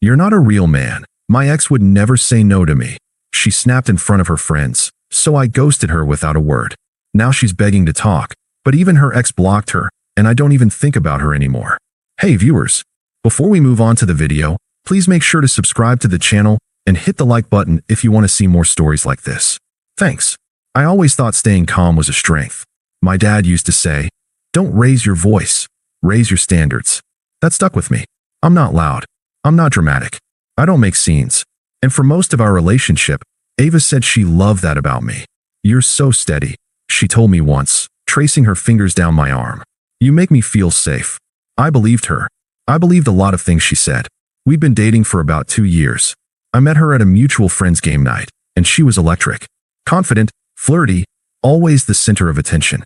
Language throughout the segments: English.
You're not a real man. My ex would never say no to me. She snapped in front of her friends, so I ghosted her without a word. Now she's begging to talk, but even her ex blocked her, and I don't even think about her anymore. Hey viewers, before we move on to the video, please make sure to subscribe to the channel and hit the like button if you want to see more stories like this. Thanks. I always thought staying calm was a strength. My dad used to say, "Don't raise your voice, raise your standards." That stuck with me. I'm not loud. I'm not dramatic. I don't make scenes. And for most of our relationship, Ava said she loved that about me. "You're so steady," she told me once, tracing her fingers down my arm. "You make me feel safe." I believed her. I believed a lot of things she said. We'd been dating for about 2 years. I met her at a mutual friend's game night, and she was electric. Confident, flirty, always the center of attention.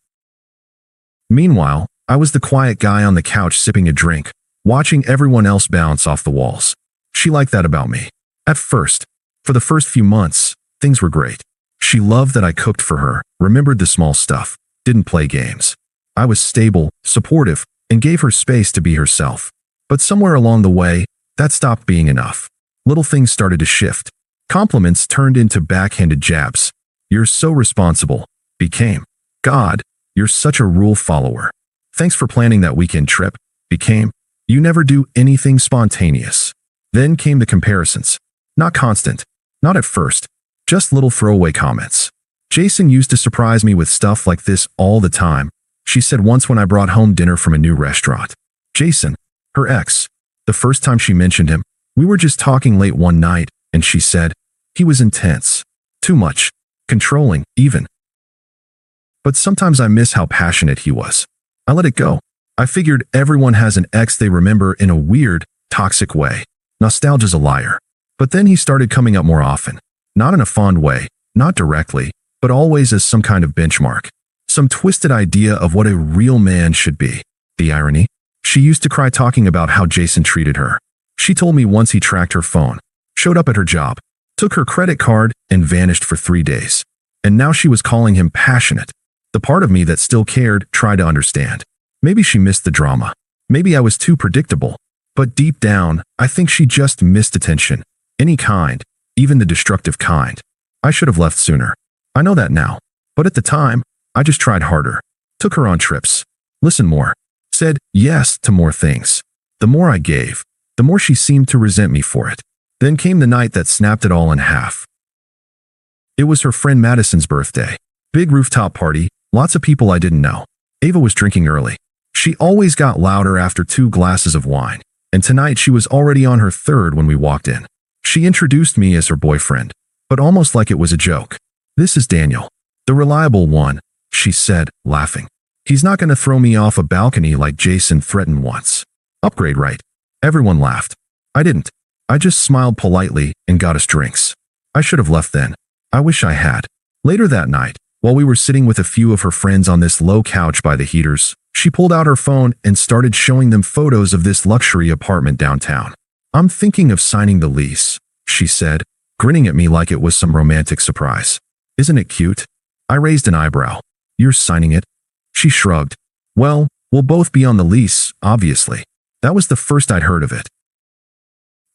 Meanwhile, I was the quiet guy on the couch sipping a drink, watching everyone else bounce off the walls. She liked that about me. At first, for the first few months, things were great. She loved that I cooked for her, remembered the small stuff, didn't play games. I was stable, supportive, and gave her space to be herself. But somewhere along the way, that stopped being enough. Little things started to shift. Compliments turned into backhanded jabs. "You're so responsible," became, "God, you're such a rule follower." "Thanks for planning that weekend trip," became, "You never do anything spontaneous." Then came the comparisons. Not constant. Not at first. Just little throwaway comments. "Jason used to surprise me with stuff like this all the time," she said once when I brought home dinner from a new restaurant. Jason, her ex. The first time she mentioned him, we were just talking late one night, and she said, "He was intense. Too much. Controlling, even." But sometimes I miss how passionate he was. I let it go. I figured everyone has an ex they remember in a weird, toxic way. Nostalgia's a liar. But then he started coming up more often. Not in a fond way, not directly, but always as some kind of benchmark. Some twisted idea of what a real man should be. The irony? She used to cry talking about how Jason treated her. She told me once he tracked her phone, showed up at her job, took her credit card, and vanished for 3 days. And now she was calling him passionate. The part of me that still cared tried to understand. Maybe she missed the drama. Maybe I was too predictable. But deep down, I think she just missed attention. Any kind, even the destructive kind. I should have left sooner. I know that now. But at the time, I just tried harder. Took her on trips. Listened more. Said yes to more things. The more I gave, the more she seemed to resent me for it. Then came the night that snapped it all in half. It was her friend Madison's birthday. Big rooftop party, lots of people I didn't know. Ava was drinking early. She always got louder after 2 glasses of wine, and tonight she was already on her 3rd when we walked in. She introduced me as her boyfriend, but almost like it was a joke. "This is Daniel, the reliable one," she said, laughing. "He's not going to throw me off a balcony like Jason threatened once." Upgrade, right? Everyone laughed. I didn't. I just smiled politely and got us drinks. I should have left then. I wish I had. Later that night, while we were sitting with a few of her friends on this low couch by the heaters, she pulled out her phone and started showing them photos of this luxury apartment downtown. "I'm thinking of signing the lease," she said, grinning at me like it was some romantic surprise. "Isn't it cute?" I raised an eyebrow. "You're signing it?" She shrugged. "Well, we'll both be on the lease, obviously." That was the first I'd heard of it.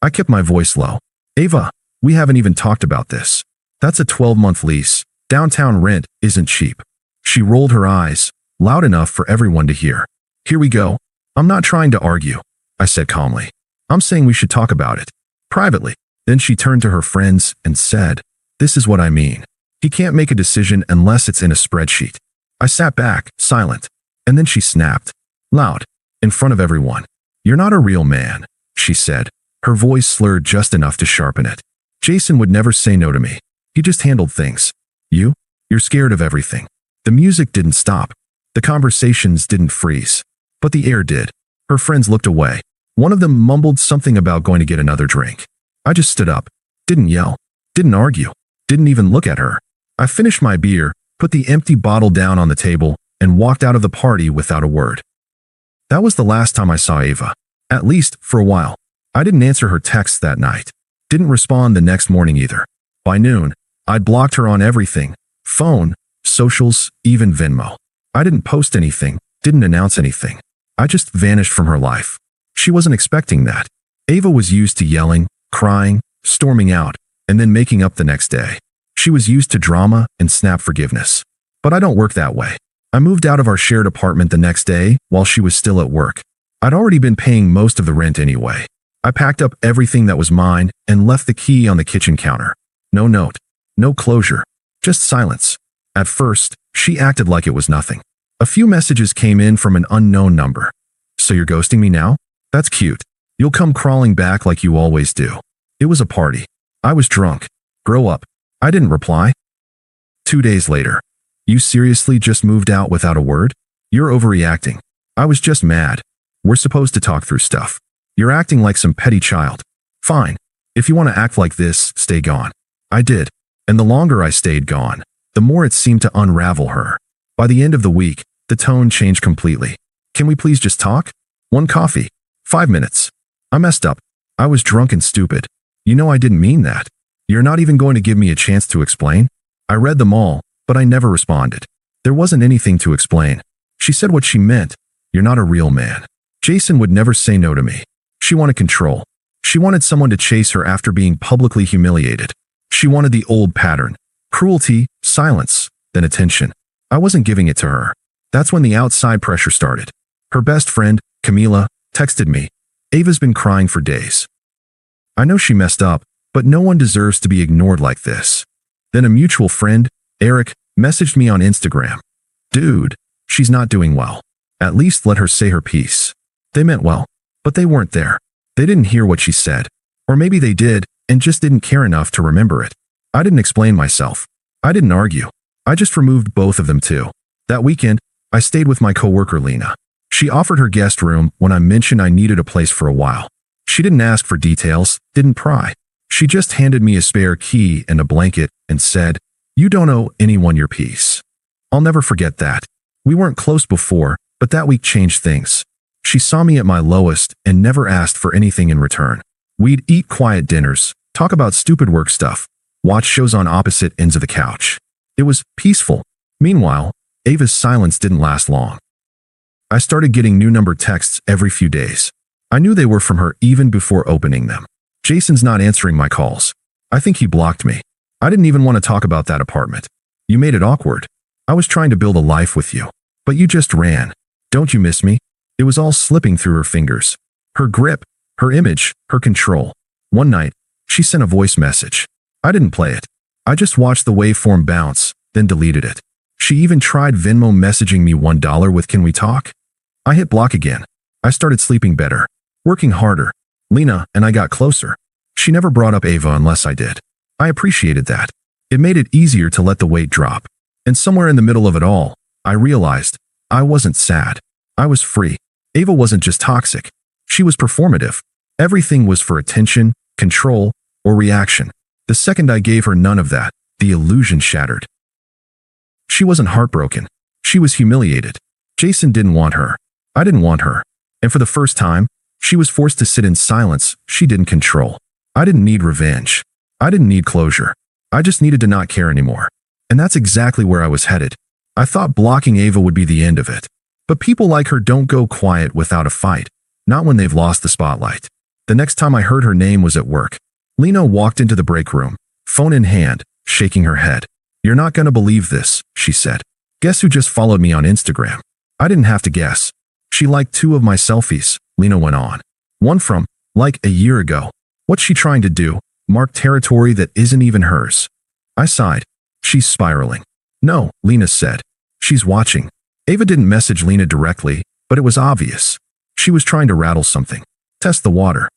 I kept my voice low. "Ava, we haven't even talked about this. That's a 12-month lease. Downtown rent isn't cheap." She rolled her eyes, loud enough for everyone to hear. "Here we go. I'm not trying to argue," I said calmly. "I'm saying we should talk about it. Privately." Then she turned to her friends and said, "This is what I mean. He can't make a decision unless it's in a spreadsheet." I sat back, silent. And then she snapped. Loud. In front of everyone. "You're not a real man," she said. Her voice slurred just enough to sharpen it. "Jason would never say no to me. He just handled things. You're scared of everything." The music didn't stop. The conversations didn't freeze. But the air did. Her friends looked away. One of them mumbled something about going to get another drink. I just stood up. Didn't yell. Didn't argue. Didn't even look at her. I finished my beer, put the empty bottle down on the table, and walked out of the party without a word. That was the last time I saw Ava. At least, for a while. I didn't answer her texts that night. Didn't respond the next morning either. By noon, I'd blocked her on everything. Phone, socials, even Venmo. I didn't post anything, didn't announce anything. I just vanished from her life. She wasn't expecting that. Ava was used to yelling, crying, storming out, and then making up the next day. She was used to drama and snap forgiveness. But I don't work that way. I moved out of our shared apartment the next day while she was still at work. I'd already been paying most of the rent anyway. I packed up everything that was mine and left the key on the kitchen counter. No note, no closure, just silence. At first, she acted like it was nothing. A few messages came in from an unknown number. So you're ghosting me now? That's cute. You'll come crawling back like you always do. It was a party. I was drunk. Grow up. I didn't reply. 2 days later. You seriously just moved out without a word? You're overreacting. I was just mad. We're supposed to talk through stuff. You're acting like some petty child. Fine. If you want to act like this, stay gone. I did. And the longer I stayed gone, the more it seemed to unravel her. By the end of the week, the tone changed completely. Can we please just talk? 1 coffee. 5 minutes. I messed up. I was drunk and stupid. You know I didn't mean that. You're not even going to give me a chance to explain? I read them all, but I never responded. There wasn't anything to explain. She said what she meant. You're not a real man. Jason would never say no to me. She wanted control. She wanted someone to chase her after being publicly humiliated. She wanted the old pattern. Cruelty, silence, then attention. I wasn't giving it to her. That's when the outside pressure started. Her best friend, Camila, texted me. Ava's been crying for days. I know she messed up, but no one deserves to be ignored like this. Then a mutual friend, Eric, messaged me on Instagram. Dude, she's not doing well. At least let her say her piece. They meant well, but they weren't there. They didn't hear what she said. Or maybe they did, and just didn't care enough to remember it. I didn't explain myself. I didn't argue. I just removed both of them too. That weekend, I stayed with my coworker Lena. She offered her guest room when I mentioned I needed a place for a while. She didn't ask for details, didn't pry. She just handed me a spare key and a blanket and said, "You don't owe anyone your peace." I'll never forget that. We weren't close before, but that week changed things. She saw me at my lowest and never asked for anything in return. We'd eat quiet dinners, talk about stupid work stuff, watch shows on opposite ends of the couch. It was peaceful. Meanwhile, Ava's silence didn't last long. I started getting new number texts every few days. I knew they were from her even before opening them. Jason's not answering my calls. I think he blocked me. I didn't even want to talk about that apartment. You made it awkward. I was trying to build a life with you, but you just ran. Don't you miss me? It was all slipping through her fingers. Her grip, her image, her control. One night, she sent a voice message. I didn't play it. I just watched the waveform bounce, then deleted it. She even tried Venmo messaging me $1 with "Can we talk?" I hit block again. I started sleeping better, working harder. Lena and I got closer. She never brought up Ava unless I did. I appreciated that. It made it easier to let the weight drop. And somewhere in the middle of it all, I realized I wasn't sad. I was free. Ava wasn't just toxic. She was performative. Everything was for attention, control, or reaction. The second I gave her none of that, the illusion shattered. She wasn't heartbroken. She was humiliated. Jason didn't want her. I didn't want her. And for the first time, she was forced to sit in silence she didn't control. I didn't need revenge. I didn't need closure. I just needed to not care anymore. And that's exactly where I was headed. I thought blocking Ava would be the end of it. But people like her don't go quiet without a fight. Not when they've lost the spotlight. The next time I heard her name was at work. Lena walked into the break room, phone in hand, shaking her head. "You're not going to believe this," she said. "Guess who just followed me on Instagram?" I didn't have to guess. She liked 2 of my selfies, Lena went on. One from, like, a year ago. What's she trying to do? Mark territory that isn't even hers. I sighed. She's spiraling. No, Lena said. She's watching. Ava didn't message Lena directly, but it was obvious. She was trying to rattle something. Test the water.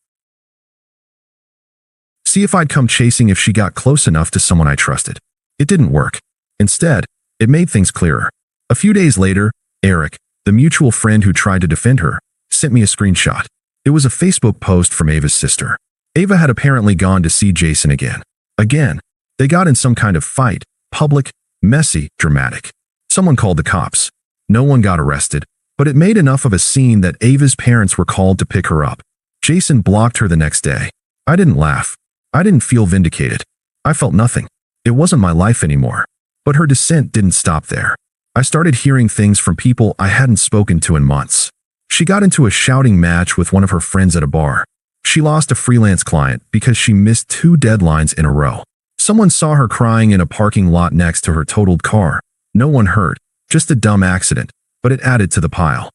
See if I'd come chasing if she got close enough to someone I trusted. It didn't work. Instead, it made things clearer. A few days later, Eric, the mutual friend who tried to defend her, sent me a screenshot. It was a Facebook post from Ava's sister. Ava had apparently gone to see Jason again. Again. They got in some kind of fight. Public, messy, dramatic. Someone called the cops. No one got arrested, but it made enough of a scene that Ava's parents were called to pick her up. Jason blocked her the next day. I didn't laugh. I didn't feel vindicated. I felt nothing. It wasn't my life anymore. But her descent didn't stop there. I started hearing things from people I hadn't spoken to in months. She got into a shouting match with one of her friends at a bar. She lost a freelance client because she missed 2 deadlines in a row. Someone saw her crying in a parking lot next to her totaled car. No one hurt, just a dumb accident, but it added to the pile.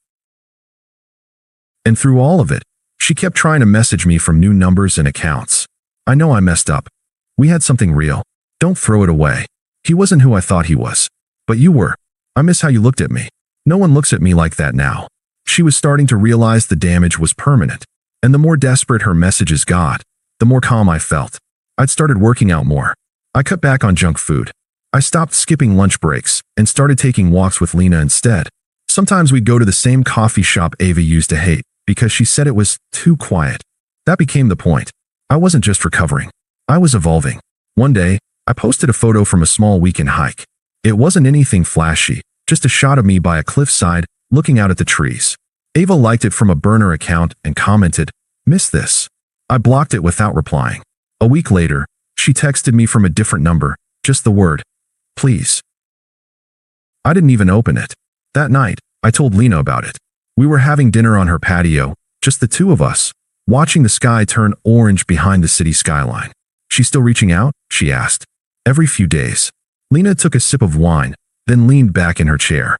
And through all of it, she kept trying to message me from new numbers and accounts. I know I messed up. We had something real. Don't throw it away. He wasn't who I thought he was. But you were. I miss how you looked at me. No one looks at me like that now. She was starting to realize the damage was permanent. And the more desperate her messages got, the more calm I felt. I'd started working out more. I cut back on junk food. I stopped skipping lunch breaks and started taking walks with Lena instead. Sometimes we'd go to the same coffee shop Ava used to hate because she said it was too quiet. That became the point. I wasn't just recovering. I was evolving. One day, I posted a photo from a small weekend hike. It wasn't anything flashy, just a shot of me by a cliffside looking out at the trees. Ava liked it from a burner account and commented, "Miss this." I blocked it without replying. A week later, she texted me from a different number, just the word, "Please." I didn't even open it. That night, I told Lena about it. We were having dinner on her patio, just the two of us, watching the sky turn orange behind the city skyline. "She still reaching out?" she asked. "Every few days." Lena took a sip of wine, then leaned back in her chair.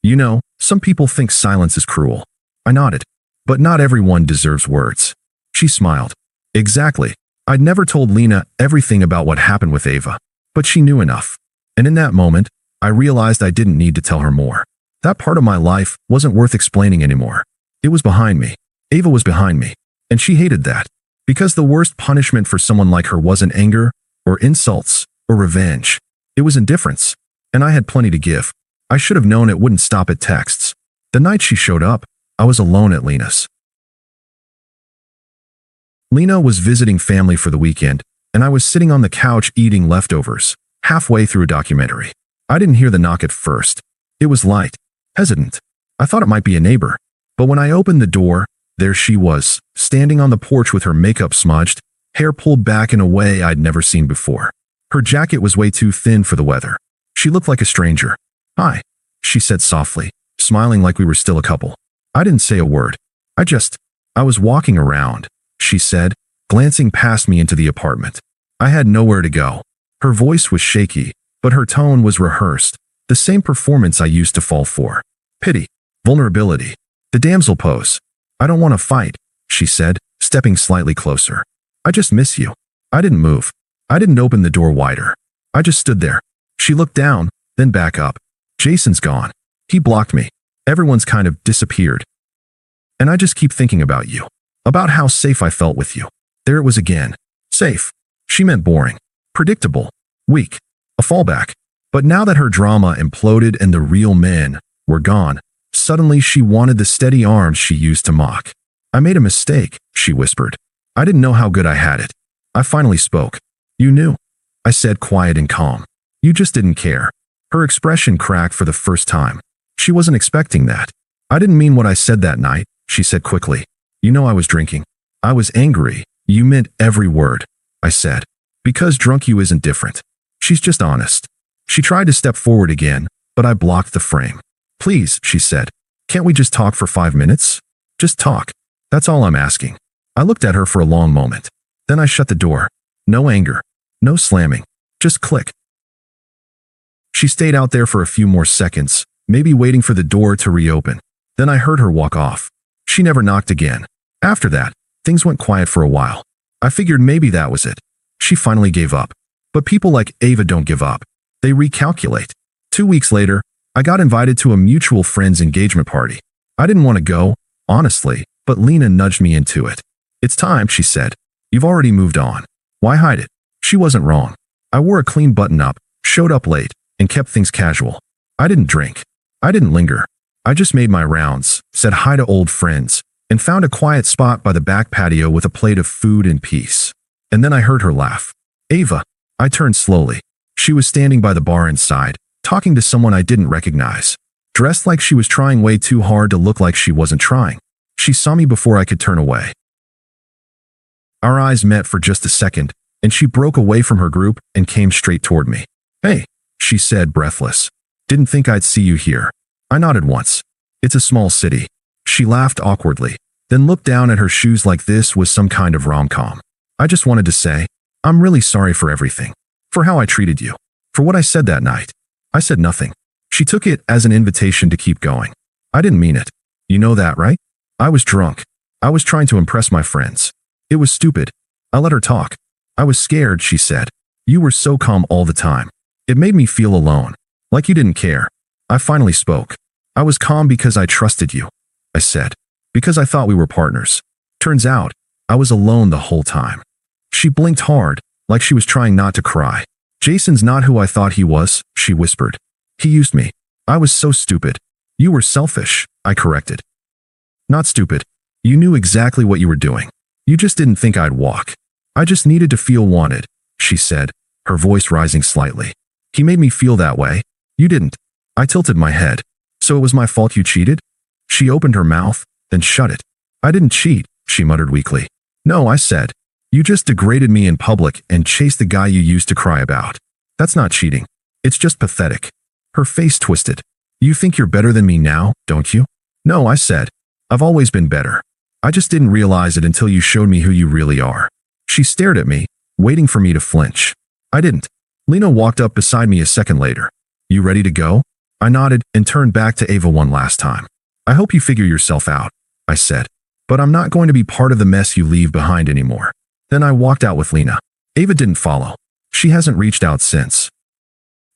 "You know, some people think silence is cruel." I nodded. "But not everyone deserves words." She smiled. "Exactly. I'd never told Lena everything about what happened with Ava, but she knew enough. And in that moment, I realized I didn't need to tell her more. That part of my life wasn't worth explaining anymore. It was behind me. Ava was behind me. And she hated that. Because the worst punishment for someone like her wasn't anger, or insults, or revenge. It was indifference. And I had plenty to give. I should have known it wouldn't stop at texts. The night she showed up, I was alone at Lena's. Lena was visiting family for the weekend, and I was sitting on the couch eating leftovers, halfway through a documentary. I didn't hear the knock at first. It was light, hesitant. I thought it might be a neighbor. But when I opened the door, there she was, standing on the porch with her makeup smudged, hair pulled back in a way I'd never seen before. Her jacket was way too thin for the weather. She looked like a stranger. "Hi," she said softly, smiling like we were still a couple. I didn't say a word. I was walking around, she said, glancing past me into the apartment. I had nowhere to go. Her voice was shaky, but her tone was rehearsed, the same performance I used to fall for. Pity, vulnerability, the damsel pose. "I don't want to fight," she said, stepping slightly closer. "I just miss you." I didn't move. I didn't open the door wider. I just stood there. She looked down, then back up. "Jason's gone. He blocked me. Everyone's kind of disappeared. And I just keep thinking about you. About how safe I felt with you." There it was again. Safe. She meant boring. Predictable. Weak. A fallback. But now that her drama imploded and the real men were gone, suddenly she wanted the steady arms she used to mock. "I made a mistake," she whispered. I didn't know how good I had it. I finally spoke. "You knew," I said, quiet and calm. "You just didn't care." Her expression cracked for the first time. She wasn't expecting that. "I didn't mean what I said that night," she said quickly. "You know I was drinking." "I was angry. You meant every word," I said. "Because drunk you isn't different." She's just honest. She tried to step forward again, but I blocked the frame. "Please," she said. "Can't we just talk for 5 minutes? Just talk. That's all I'm asking." I looked at her for a long moment. Then I shut the door. No anger. No slamming. Just click. She stayed out there for a few more seconds, maybe waiting for the door to reopen. Then I heard her walk off. She never knocked again. After that, things went quiet for a while. I figured maybe that was it. She finally gave up. But people like Ava don't give up. They recalculate. 2 weeks later, I got invited to a mutual friend's engagement party. I didn't want to go, honestly, but Lena nudged me into it. "It's time," she said. "You've already moved on. Why hide it?" She wasn't wrong. I wore a clean button-up, showed up late, and kept things casual. I didn't drink. I didn't linger. I just made my rounds, said hi to old friends, and found a quiet spot by the back patio with a plate of food and peace. And then I heard her laugh. "Ava." I turned slowly. She was standing by the bar inside, talking to someone I didn't recognize. Dressed like she was trying way too hard to look like she wasn't trying. She saw me before I could turn away. Our eyes met for just a second, and she broke away from her group and came straight toward me. "Hey," she said, breathless. "Didn't think I'd see you here." I nodded once. "It's a small city." She laughed awkwardly. then looked down at her shoes like this was some kind of rom-com. I just wanted to say, I'm really sorry for everything. For how I treated you. For what I said that night. I said nothing. She took it as an invitation to keep going. I didn't mean it. You know that, right? I was drunk. I was trying to impress my friends. It was stupid. I let her talk. I was scared, she said. You were so calm all the time. It made me feel alone. Like you didn't care. I finally spoke. I was calm because I trusted you. I said. Because I thought we were partners. Turns out, I was alone the whole time. She blinked hard, like she was trying not to cry. Jason's not who I thought he was, she whispered. He used me. I was so stupid. You were selfish, I corrected. Not stupid. You knew exactly what you were doing. You just didn't think I'd walk. I just needed to feel wanted, she said, her voice rising slightly. He made me feel that way. You didn't. I tilted my head. So it was my fault you cheated? She opened her mouth, then shut it. I didn't cheat, she muttered weakly. No, I said. You just degraded me in public and chased the guy you used to cry about. That's not cheating. It's just pathetic. Her face twisted. You think you're better than me now, don't you? No, I said. I've always been better. I just didn't realize it until you showed me who you really are. She stared at me, waiting for me to flinch. I didn't. Lena walked up beside me a second later. You ready to go? I nodded and turned back to Ava one last time. I hope you figure yourself out, I said. But I'm not going to be part of the mess you leave behind anymore. Then I walked out with Lena. Ava didn't follow. She hasn't reached out since.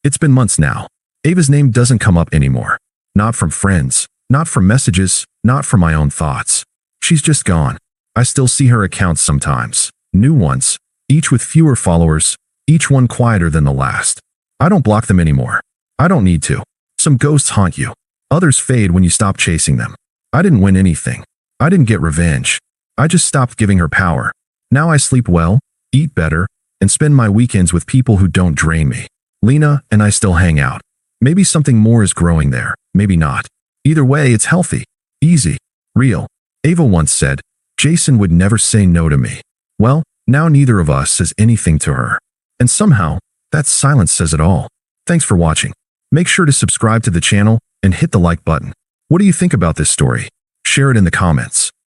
It's been months now. Ava's name doesn't come up anymore. Not from friends, not from messages, not from my own thoughts. She's just gone. I still see her accounts sometimes. New ones, each with fewer followers, each one quieter than the last. I don't block them anymore. I don't need to. Some ghosts haunt you. Others fade when you stop chasing them. I didn't win anything. I didn't get revenge. I just stopped giving her power. Now I sleep well, eat better, and spend my weekends with people who don't drain me. Lena and I still hang out. Maybe something more is growing there, maybe not. Either way, it's healthy, easy, real. Ava once said, Jason would never say no to me. Well, now neither of us says anything to her. And somehow, that silence says it all. Thanks for watching. Make sure to subscribe to the channel and hit the like button. What do you think about this story? Share it in the comments.